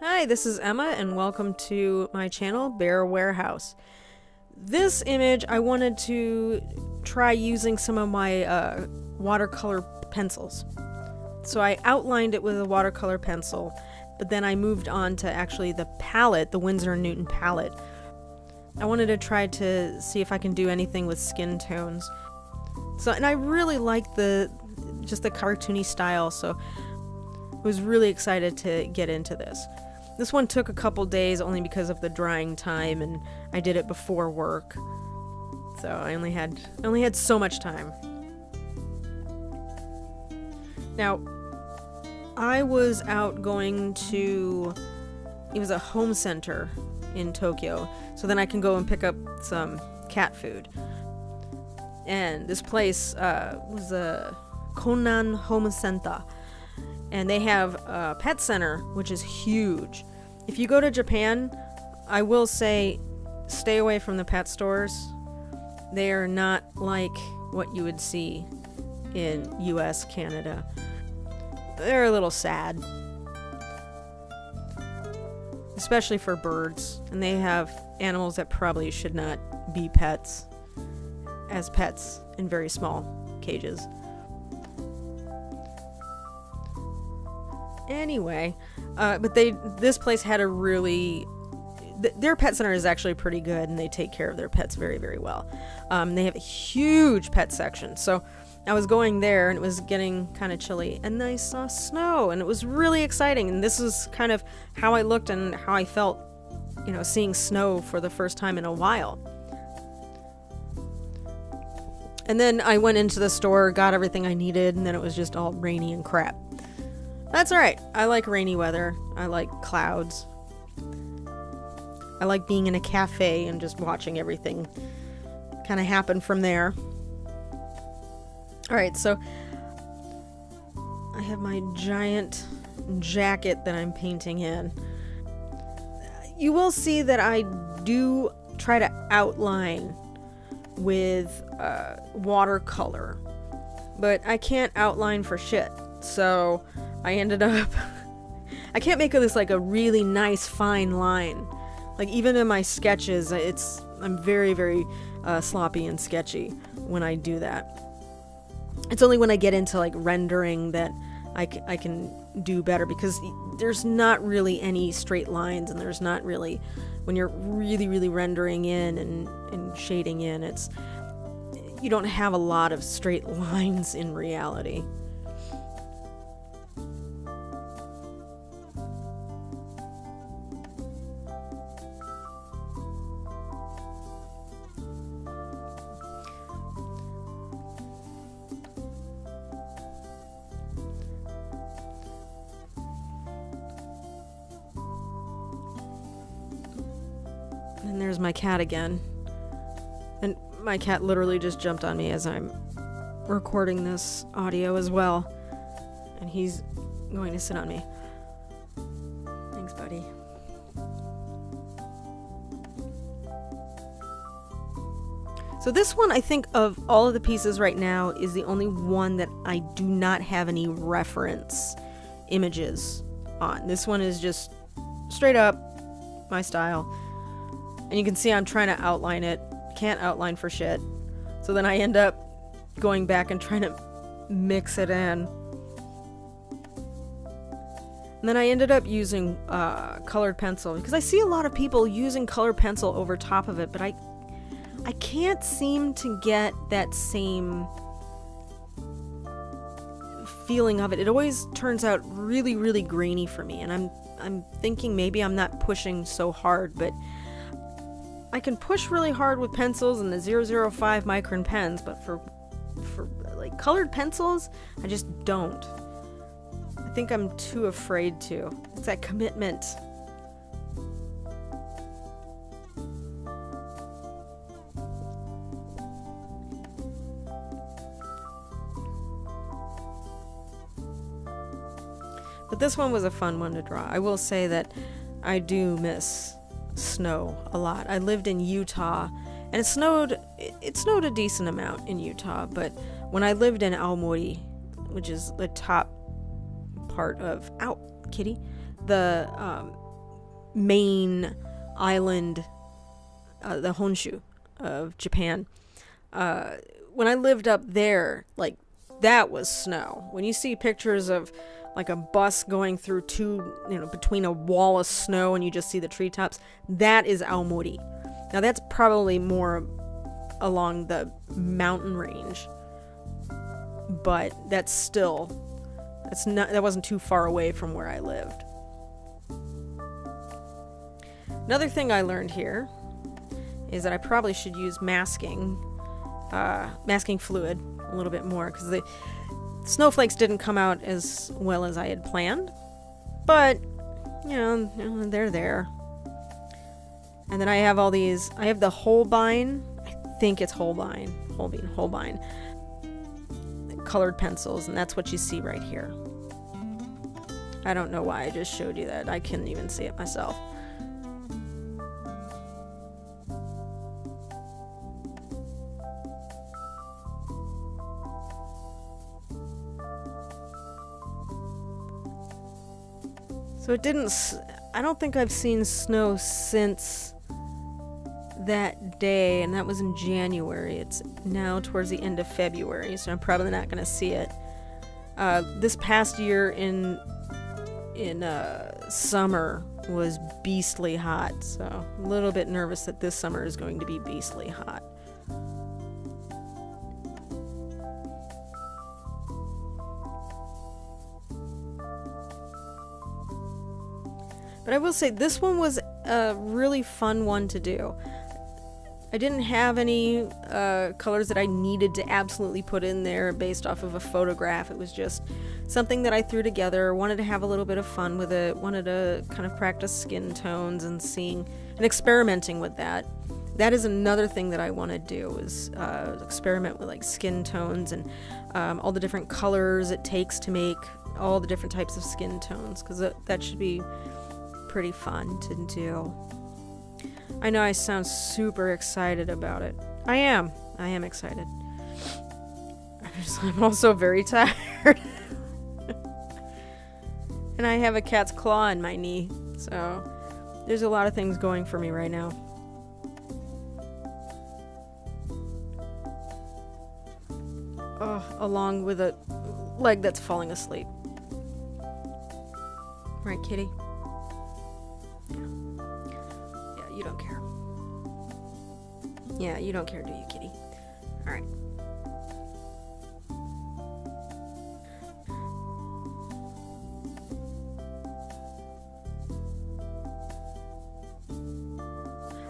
Hi, this is Emma and welcome to my channel, Bear Warehouse. This image I wanted to try using some of my watercolor pencils. So I outlined it with a watercolor pencil, but then I moved on to actually the palette, the Winsor Newton palette. I wanted to try to see if I can do anything with skin tones. So, and I really like just the cartoony style, so I was really excited to get into this. This one took a couple days only because of the drying time, and I did it before work. So I only had so much time. Now, I was out going to, it was a home center in Tokyo, so then I can go and pick up some cat food. And this place was a Konan Home Center, and they have a pet center, which is huge. If you go to Japan, I will say stay away from the pet stores. They are not like what you would see in US, Canada. They're a little sad, especially for birds, and they have animals that probably should not be pets as pets in very small cages. Anyway, but this place had a really, their pet center is actually pretty good, and they take care of their pets very, very well. They have a huge pet section, so I was going there and it was getting kind of chilly, and I saw snow, and it was really exciting, and this is kind of how I looked and how I felt, you know, seeing snow for the first time in a while. And then I went into the store, got everything I needed, and then it was just all rainy and crap. That's alright. I like rainy weather. I like clouds. I like being in a cafe and just watching everything kind of happen from there. Alright, so I have my giant jacket that I'm painting in. You will see that I do try to outline with watercolor, but I can't outline for shit. So I ended up I can't make this like a really nice fine line. Like even in my sketches, I'm very, very sloppy and sketchy when I do that. It's only when I get into like rendering that I can do better, because there's not really any straight lines, and there's not really, when you're really, really rendering in and shading in, you don't have a lot of straight lines in reality. And there's my cat again. And my cat literally just jumped on me as I'm recording this audio as well. And he's going to sit on me. Thanks, buddy. So this one, I think of all of the pieces right now, is the only one that I do not have any reference images on. This one is just straight up my style. And you can see I'm trying to outline it. Can't outline for shit. So then I end up going back and trying to mix it in. And then I ended up using colored pencil, because I see a lot of people using colored pencil over top of it, but I can't seem to get that same feeling of it. It always turns out really, really grainy for me, and I'm thinking maybe I'm not pushing so hard, but I can push really hard with pencils and the 005 micron pens, but for like colored pencils, I just don't. I think I'm too afraid to. It's that commitment. But this one was a fun one to draw. I will say that I do miss snow a lot. I lived in Utah, and it snowed a decent amount in Utah, but when I lived in Aomori, which is the top part of, kitty, the main island, the Honshu of Japan. When I lived up there, like, that was snow. When you see pictures of like a bus going through between a wall of snow and you just see the treetops, that is Aomori. Now that's probably more along the mountain range, but that wasn't too far away from where I lived. Another thing I learned here is that I probably should use masking fluid a little bit more, because the snowflakes didn't come out as well as I had planned, but they're there. And then I have the Holbein, I think it's Holbein colored pencils, and that's what you see right here. I don't know why I just showed you that. I couldn't even see it myself. So I don't think I've seen snow since that day, and that was in January. It's now towards the end of February, so I'm probably not going to see it. This past year in summer was beastly hot, so I'm a little bit nervous that this summer is going to be beastly hot. But I will say this one was a really fun one to do. I didn't have any colors that I needed to absolutely put in there based off of a photograph. It was just something that I threw together, wanted to have a little bit of fun with it, wanted to kind of practice skin tones and experimenting with that. That is another thing that I want to do, is experiment with like skin tones and all the different colors it takes to make all the different types of skin tones, because that should be pretty fun to do. I know I sound super excited about it. I am excited. I'm also very tired. And I have a cat's claw in my knee, so there's a lot of things going for me right now. Oh, along with a leg that's falling asleep. Right, kitty? Yeah, you don't care. Yeah, you don't care, do you, kitty? Alright.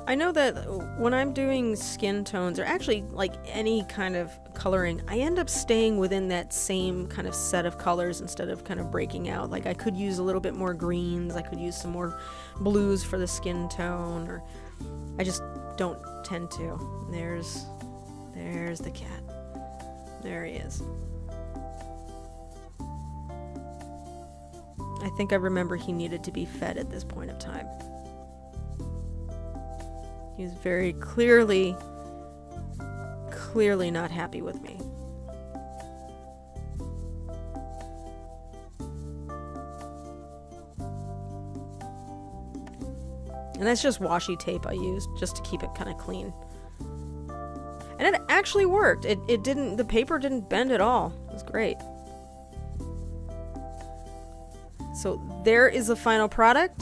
I know that when I'm doing skin tones, or actually like any kind of coloring, I end up staying within that same kind of set of colors instead of kind of breaking out. Like I could use a little bit more greens, I could use some more blues for the skin tone, or I just don't tend to. There's the cat. There he is. I think I remember he needed to be fed at this point of time. He was very clearly not happy with me. And that's just washi tape I used just to keep it kind of clean. And it actually worked. The paper didn't bend at all. It was great. So there is the final product.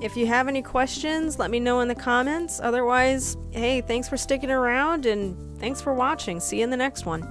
If you have any questions, let me know in the comments. Otherwise, hey, thanks for sticking around and thanks for watching. See you in the next one.